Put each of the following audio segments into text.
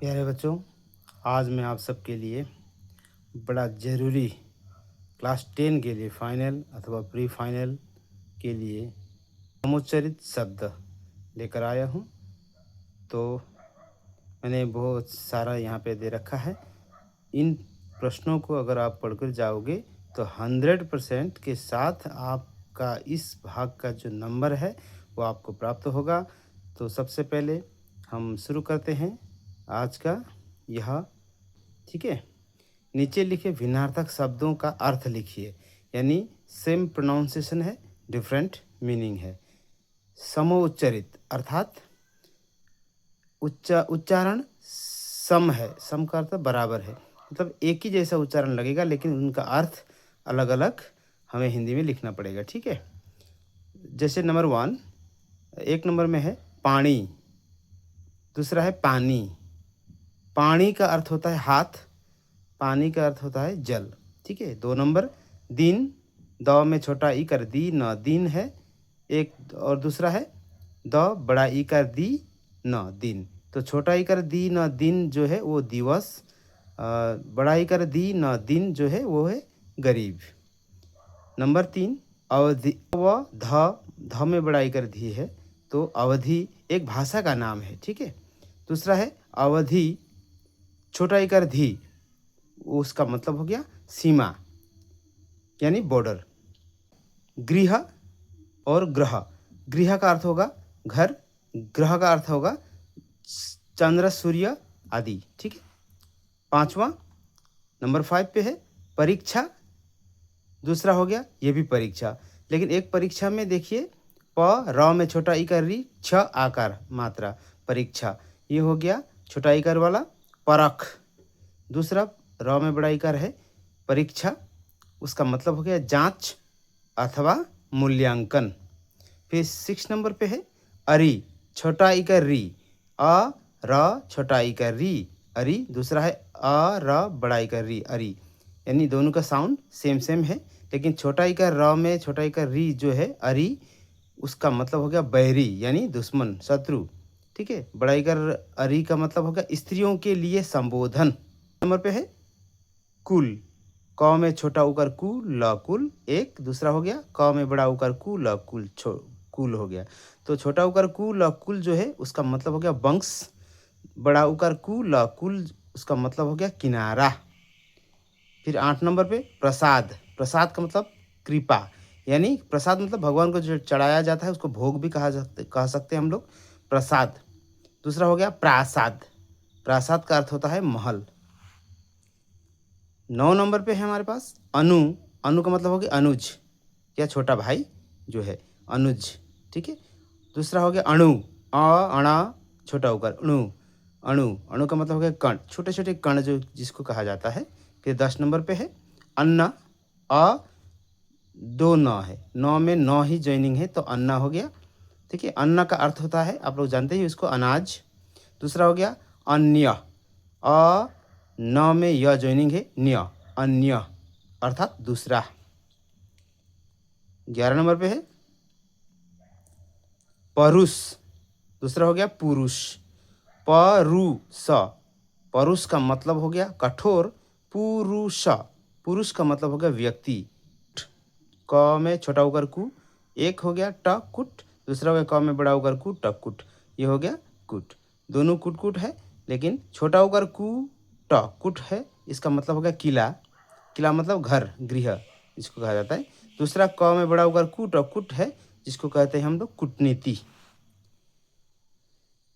प्यारे बच्चों, आज मैं आप सबके लिए बड़ा ज़रूरी क्लास 10 के लिए फाइनल अथवा प्री फाइनल के लिए समुच्चरित शब्द लेकर आया हूँ। तो मैंने बहुत सारा यहाँ पे दे रखा है। इन प्रश्नों को अगर आप पढ़कर जाओगे तो 100% के साथ आपका इस भाग का जो नंबर है वो आपको प्राप्त होगा। तो सबसे पहले हम शुरू करते हैं आज का यह, ठीक है। नीचे लिखे भिन्नार्थक शब्दों का अर्थ लिखिए, यानी सेम प्रोनाउंसिएशन है, डिफरेंट मीनिंग है। समोच्चरित अर्थात उच्चारण सम है, सम का अर्थ बराबर है, मतलब एक ही जैसा उच्चारण लगेगा लेकिन उनका अर्थ अलग अलग हमें हिंदी में लिखना पड़ेगा, ठीक है। जैसे नंबर 1, एक नंबर में है पानी, दूसरा है पानी। पानी का अर्थ होता है हाथ, पानी का अर्थ होता है जल, ठीक है। 2 नंबर दिन, द में छोटा ई कर दी न दिन है एक, और दूसरा है द बड़ा ई कर दी न दिन। तो छोटा ई कर दी न दिन जो है वो दिवस, बड़ा ई कर दी न दिन जो है वो है गरीब। नंबर 3 अवधि, व ध में बड़ा ई कर धी है तो अवधि एक भाषा का नाम है, ठीक है। दूसरा है अवधि, छोटा ई कर धी, उसका मतलब हो गया सीमा यानी बॉर्डर। गृह और ग्रह, गृह का अर्थ होगा घर, ग्रह का अर्थ होगा चंद्र सूर्य आदि, ठीक है। 5वां नंबर 5 पे है परीक्षा, दूसरा हो गया ये भी परीक्षा, लेकिन एक परीक्षा में देखिए प र में छोटा इकार री छ आकार मात्रा परीक्षा, ये हो गया छोटा इकार वाला परख। दूसरा र में बड़ा इकार है परीक्षा, उसका मतलब हो गया जांच अथवा मूल्यांकन। फिर 6 नंबर पे है अरी, छोटा इकार री, अ र छोटा इकार री अरी, दूसरा है अ र बड़ा इकार री अरी, यानी दोनों का साउंड सेम सेम है, लेकिन छोटा इकार र में छोटा इकार री जो है अरी, उसका मतलब हो गया बैरी यानी दुश्मन शत्रु, ठीक है। बड़ा इकार अरी का मतलब हो गया स्त्रियों के लिए संबोधन। नंबर पे है कुल, क में छोटा उकार कु ल कुल एक, दूसरा हो गया क में बड़ा उकार कु ल कुल कुल हो गया। तो छोटा उकार कु ल कुल जो है उसका मतलब हो गया वंश, बड़ा उकार कु ल कुल उसका मतलब हो गया किनारा। फिर 8 नंबर पे प्रसाद, प्रसाद का मतलब कृपा, यानी प्रसाद मतलब भगवान को जो चढ़ाया जाता है उसको भोग भी कह सकते हैं हम लोग प्रसाद। दूसरा हो गया प्रासाद, प्रासाद का अर्थ होता है महल। 9 नंबर पे है हमारे पास अनु, अनु का मतलब हो गया अनुज या छोटा भाई जो है अनुज, ठीक है। दूसरा हो गया अणु, अणा छोटा उकार अणु, अणु, अणु का मतलब हो गया कण, छोटे छोटे कण जो जिसको कहा जाता है। फिर 10 नंबर पे है अन्ना, अ 2 न है, 9 में 9 ही ज्वाइनिंग है तो अन्ना हो गया, ठीक है। अन्ना का अर्थ होता है आप लोग जानते हैं उसको अनाज। दूसरा हो गया अन्य, अ 9 में य ज्वाइनिंग है न्य, अन्य अर्थात दूसरा। 11 नंबर पे है परुष, दूसरा हो गया पुरुष, परुष, परुष का मतलब हो गया कठोर, पुरुष, पुरुष का मतलब हो गया व्यक्ति। क में छोटा उकर कु एक हो गया टकुट, दूसरा हो गया क में बड़ा उकर कु टकुट, ये हो गया कुट, दोनों कुट कुट है, लेकिन छोटा उकर कु टकुट है, इसका मतलब हो गया किला, किला मतलब घर गृह जिसको कहा जाता है। दूसरा क में बड़ा उकर कु टकुट है जिसको कहते हैं हम लोग कूटनीति,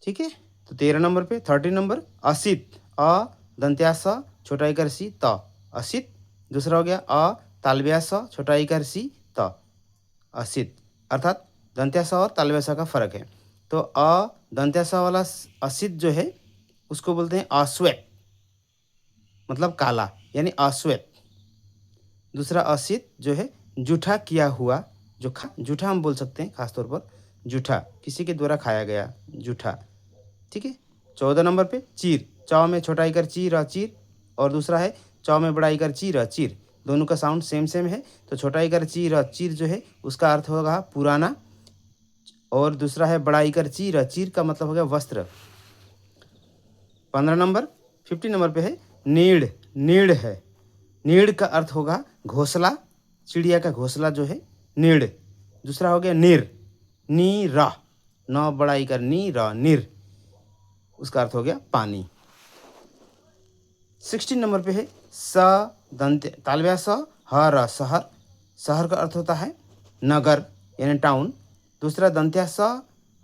ठीक है। तो 13 नंबर पे 30 नंबर असित, अ दंत्यास छोटा इकार सी त असित। दूसरा हो गया अ तालव्यास छोटा इकार सी त असित, अर्थात दंत्यास और तालव्यास का फर्क है। तो अ दंत्यास वाला असित जो है उसको बोलते हैं अश्वेत, मतलब काला यानी अश्वेत। दूसरा असित जो है जूठा किया हुआ, जो जूठा हम बोल सकते हैं खासतौर पर, जूठा किसी के द्वारा खाया गया जूठा, ठीक है। 14 नंबर पे चीर, चौ में छोटा इकर चीर चीर, और दूसरा है चौ में बड़ा इकर चीर चीर, दोनों का साउंड सेम सेम है। तो छोटा इकर चीर चीर जो है उसका अर्थ होगा पुराना, और दूसरा है बड़ा इकर चीर चीर का मतलब हो गया वस्त्र। 15 नंबर 50 नंबर पे है नीड़। नीड़ है, नीड़ का अर्थ होगा घोंसला, चिड़िया का घोंसला जो है नीड़। दूसरा हो गया निर, नी रा, नौ बड़ाई कर नी रा निर, उसका अर्थ हो गया पानी। 16 नंबर पे है स दंत तालव्या स ह र शहर। शहर का अर्थ होता है नगर यानी टाउन। दूसरा दंत्या स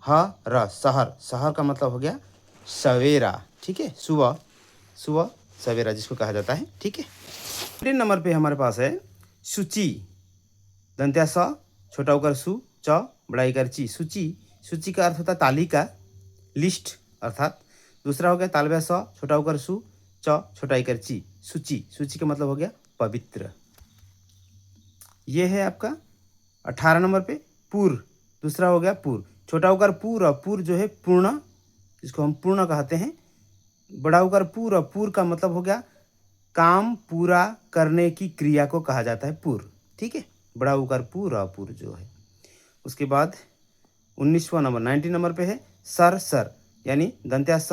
ह र शहर, शहर का मतलब हो गया सवेरा, ठीक है, सुबह, सुबह सवेरा जिसको कहा जाता है, ठीक है। 3 नंबर पे हमारे पास है सूची। दंत्या स छोटा उकर सु च बड़ा इकर ची, सूची। सूची का अर्थ होता है तालिका, लिस्ट अर्थात। दूसरा हो गया तालव्या स छोटा उकर सु च छोटा इकर ची, सूची। सूची का मतलब हो गया पवित्र। ये है आपका 18 नंबर पे पूर। दूसरा हो गया पूर, छोटा उकर पूर, और पूर जो है पूर्ण, जिसको हम पूर्ण कहते हैं। बड़ा उकर पूर, और पूर का मतलब हो गया काम पूरा करने की क्रिया को कहा जाता है पूर, ठीक है। बड़ा उकर पूर, और पूर जो है। उसके बाद 19वां नंबर 19 नंबर पे है सर। सर यानी दंत्या स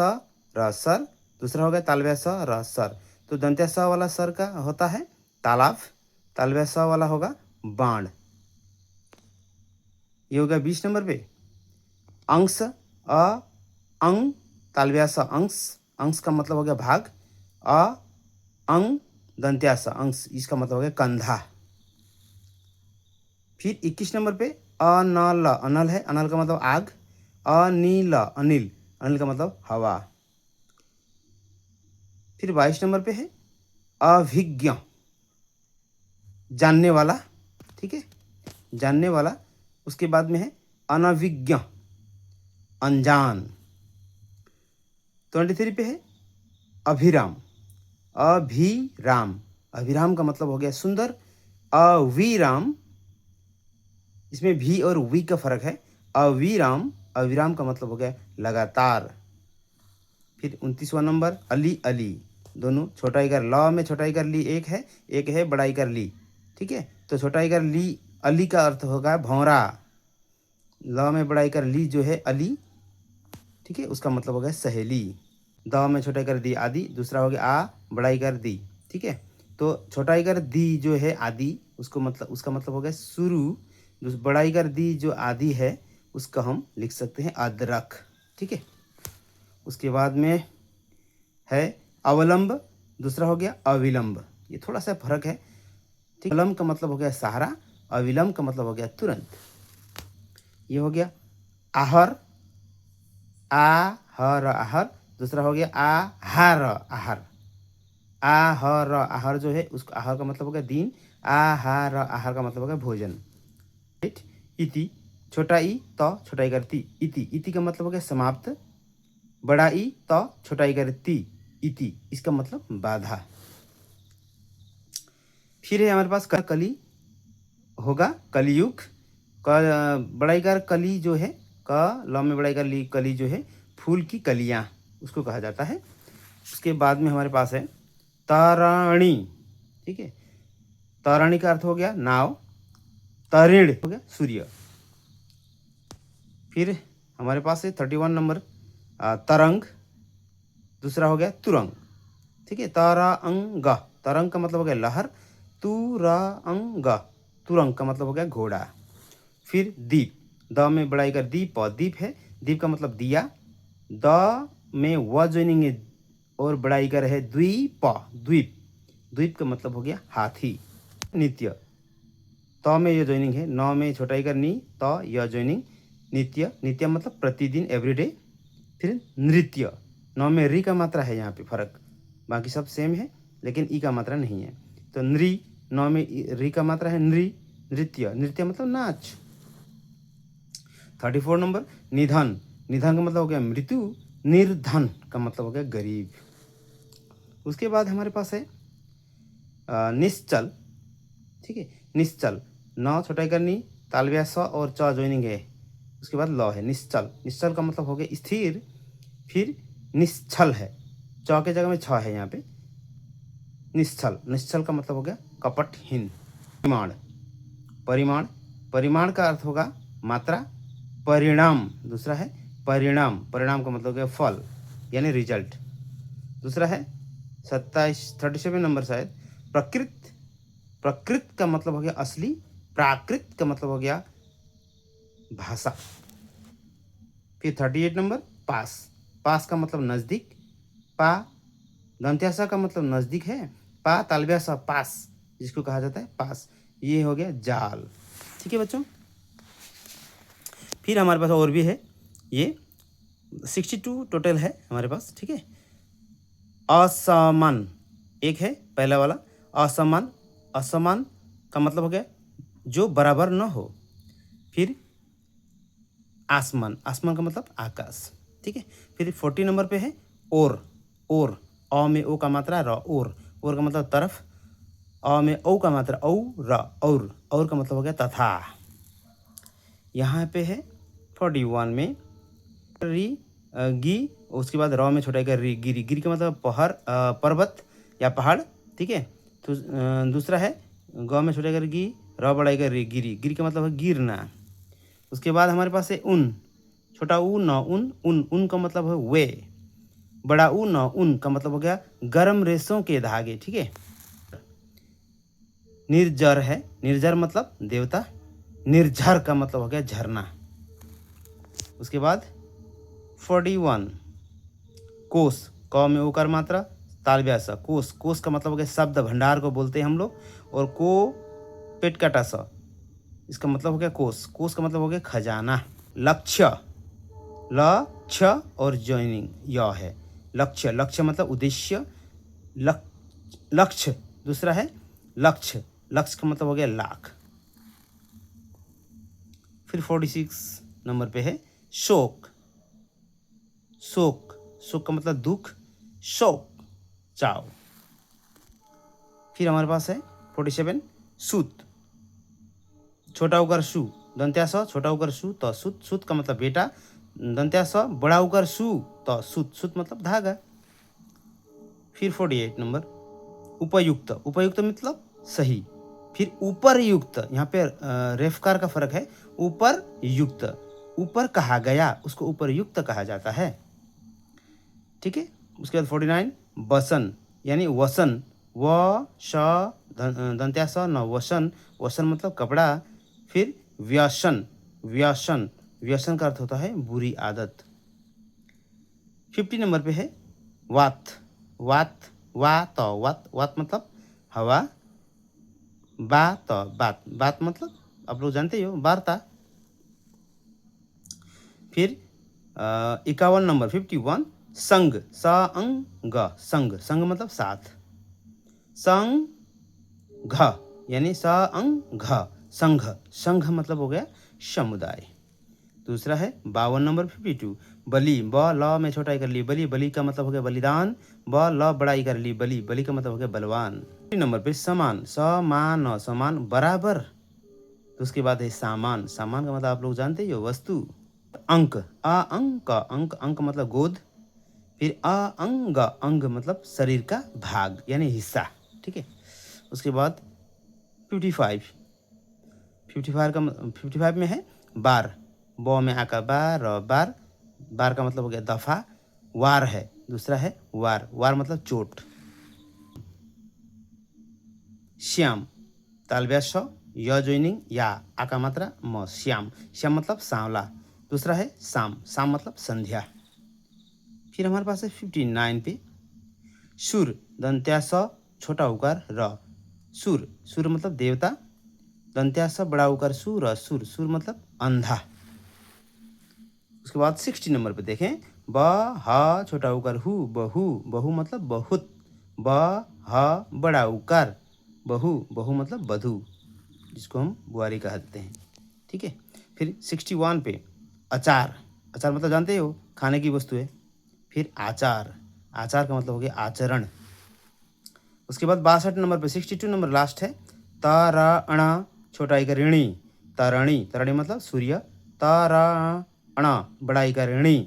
र सर। दूसरा हो गया तालव्या स र सर। तो दंत्या स वाला सर का होता है तालाब, तालव्या स वाला होगा बाण। ये हो गया 20 नंबर पे अंश। अंग तालव्या स अंश, अंश का मतलब हो गया भाग। अंग दंत्या स अंश, इसका मतलब हो गया कंधा। फिर 21 नंबर पे अनल, अनल है, अनल का मतलब आग। अनिल, अनिल, अनिल का मतलब हवा। फिर 22 नंबर पे है अभिज्ञ, जानने वाला, ठीक है, जानने वाला। उसके बाद में है अनभिज्ञ, अनजान। 23 पे है अभिराम। अभिराम, अभिराम का मतलब हो गया सुंदर। अविराम, इसमें भी और वी का फर्क है। अविराम, अविराम का मतलब हो गया लगातार। फिर 29वां नंबर अली। अली दोनों छोटा इकर ल में छोटा इकर ली एक है बड़ा इकर ली, ठीक है। तो छोटा इकर ली अली का अर्थ होगा भौरा। ल में बड़ा इकर ली जो है अली, ठीक है, उसका मतलब हो गया सहेली। द में छोटा इकर दी आदि। दूसरा हो गया आ बड़ा इकर दी, ठीक है। तो छोटा इकर दी जो है आदि, उसको मतलब उसका मतलब हो गया शुरू। बड़ा इकर दी जो आदि है उसका हम लिख सकते हैं अदरक, ठीक है। उसके बाद में है अवलंब। दूसरा हो गया अविलंब। ये थोड़ा सा फर्क है, ठीक। अवलंब का मतलब हो गया सहारा, अविलंब का मतलब हो गया तुरंत। ये हो गया आहर। आहर, आहर। दूसरा हो गया आहार, आहार। आहर, आहार जो है उसका आहार का मतलब हो गया दिन। आहार, आहार का मतलब हो गया भोजन, राइट। इति छोटा ई तो छोटा ई करती, इति, इति का मतलब हो गया समाप्त। बड़ा ई तो छोटा ई करती, इति, इसका मतलब बाधा। फिर है हमारे पास कली होगा कलयुग। बड़ा इकार कली जो है क ल में बड़ा इकार ली, कली जो है फूल की कलियां, उसको कहा जाता है। उसके बाद में हमारे पास है ताराणी, ठीक है। ताराणी का अर्थ हो गया नाव। तरिण हो गया सूर्य। फिर हमारे पास है 31 नंबर तरंग। दूसरा हो गया तुरंग, ठीक है। तरंग, तरंग का मतलब हो गया लहर। तुरंग, तुरंग का मतलब हो गया घोड़ा। फिर दीप, द में बड़ा इकर दीप, दीप है, दीप का मतलब दिया। द में व ज्वाइनिंग है और बड़ा इकर है द्वीप, द्वीप, द्वीप का मतलब हो गया हाथी। नित्य, त में यह ज्वाइनिंग है, न में छोटा इकर नी, त यह ज्वाइनिंग नित्य, नित्य मतलब प्रतिदिन एवरीडे। फिर नृत्य, न में री का मात्रा है यहाँ पे फर्क, बाकी सब सेम है लेकिन ई का मात्रा नहीं है। तो नृ, न में री का मात्रा है नृ, नृत्य, नृत्य मतलब नाच। 34 नंबर निधन। निधन का मतलब हो गया मृत्यु। निर्धन का मतलब हो गया गरीब। उसके बाद हमारे पास है निश्चल, ठीक है। निश्चल, न छोटा करनी, तालव्या स और च ज्वाइनिंग है, उसके बाद ल है निश्चल। निश्चल का मतलब हो गया स्थिर। फिर निश्चल है, च के जगह में छ है यहाँ पे, निश्चल। निश्चल का मतलब हो गया कपटहीन। परिमाण, परिमाण, परिमाण का अर्थ होगा मात्रा। परिणाम दूसरा है परिणाम, परिणाम का मतलब हो गया फल यानी रिजल्ट। दूसरा है 37 नंबर शायद, प्रकृत। प्रकृत का मतलब हो गया असली, प्राकृत का मतलब हो गया भाषा। फिर 38 नंबर पास। पास का मतलब नज़दीक, पा दंत्यासा का मतलब नज़दीक है, पा तालव्यासा पास, जिसको कहा जाता है पास। ये हो गया जाल। ठीक है बच्चों। फिर हमारे पास और भी है, ये 62 टोटल है हमारे पास। ठीक है। असमान एक है पहला वाला, असमान। असमान का मतलब हो गया जो बराबर न हो। फिर आसमान, आसमान का मतलब आकाश। ठीक है। फिर 40 नंबर पे है और। और अ में ओ का मात्रा र, और का मतलब तरफ, अ में ओ का मात्रा औ र, और का मतलब हो गया तथा। यहाँ पे है 41 में री गी, उसके बाद र में छोटा एक री, गिरी। गिरी का मतलब पहाड़, पर्वत या पहाड़। ठीक है। तो दूसरा है ग में छोटा कर गी, र बड़ा एक री, गिरी। गिरी का मतलब है गिरना। उसके बाद हमारे पास है उन, छोटा ऊ न उन, उन का मतलब है वे, बड़ा ऊ न उन का मतलब हो गया गर्म रेशों के धागे। ठीक है। निर्जर है, निर्जर मतलब देवता, निर्झर का मतलब हो गया झरना। उसके बाद 41 कोस, क में ओकार मात्रा, तालव्यास कोस। कोस का मतलब हो गया शब्द भंडार को बोलते हैं हम लोग। और को पेट काटा सा, इसका मतलब हो गया कोस। कोस का मतलब हो गया खजाना। लक्ष्य, लक्ष्य और जॉइनिंग य है। लक्ष्य, लक्ष्य मतलब उद्देश्य, लक्ष्य। दूसरा है लक्ष्य, लक्ष्य का मतलब हो गया लाख। फिर 46 नंबर पे है शोक। शोक, शोक का मतलब दुख, शोक चाव। फिर हमारे पास है 47 सूत, छोटा उकर सु, दंत्या स छोटा उकर सु त सूत। सूत का मतलब बेटा, दंत्या स बड़ा उकर सु त सूत। सूत मतलब धागा। फिर 48 नंबर उपयुक्त। उपयुक्त मतलब सही। फिर ऊपर युक्त, यहाँ पे रेफकार का फर्क है। ऊपर युक्त, ऊपर कहा गया उसको ऊपर युक्त कहा जाता है। ठीक है। उसके बाद 49 वसन, यानी वसन, व श दंत्या स न वसन। वसन मतलब कपड़ा। फिर व्यसन, व्यसन, व्यसन का अर्थ होता है बुरी आदत। 50 नंबर पे है वात। वात, वात वात, वात मतलब हवा, बात बात, बात मतलब आप लोग जानते ही हो वार्ता। फिर 51 नंबर 51 संग, स अंग ग, संग। संग मतलब साथ, संघ यानी स अंग घ, संघ। संघ मतलब हो गया समुदाय। दूसरा है 52 नंबर 52 बलि, ब ल में छोटा कर ली बलि, बलि का मतलब हो गया बलिदान, ब ल बड़ाई कर ली बलि, बलि का मतलब हो गया बलवान। नंबर पे समान, समान, समान बराबर। तो उसके बाद है सामान, सामान का मतलब आप लोग जानते ही हो वस्तु। अंक, अ अंक, अंक, अंक मतलब गोद। फिर अ अंग, अंग मतलब शरीर का भाग यानी हिस्सा। ठीक है। उसके बाद 55, 55 में है बार, ब में आका बार, बार, बार का मतलब हो गया दफा। वार है, दूसरा है वार, वार मतलब चोट। श्याम, तालव्यास य जोइनिंग या आका मात्रा म, श्याम। श्याम मतलब सांवला। दूसरा है शाम, शाम मतलब संध्या। फिर हमारे पास है 59 पे सुर, दंत्या स छोटा उकार र, सुर। सुर मतलब देवता, दंत्या स बड़ा उकार सु र, सुर। सुर मतलब अंधा। उसके बाद 60 नंबर पे देखें ब ह छोटा उकार हु, बहु। बहु मतलब बहुत, ब ह बड़ा उकार बहु, बहु मतलब बधू, जिसको हम बुआरी कहते हैं। ठीक है। फिर 61 पे अचार, अचार मतलब जानते हो खाने की वस्तु है। फिर आचार, आचार का मतलब हो गया आचरण। उसके बाद 62 नंबर पे 62 नंबर लास्ट है तरण, छोटा इका ऋणी, तरणि। तरणि मतलब सूर्य, तरण बड़ा इका ऋणी,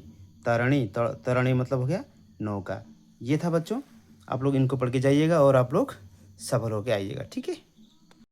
तरणि। तरणि मतलब हो गया नौका। ये था बच्चों, आप लोग इनको पढ़ के जाइएगा और आप लोग सफल होके आइएगा। ठीक है।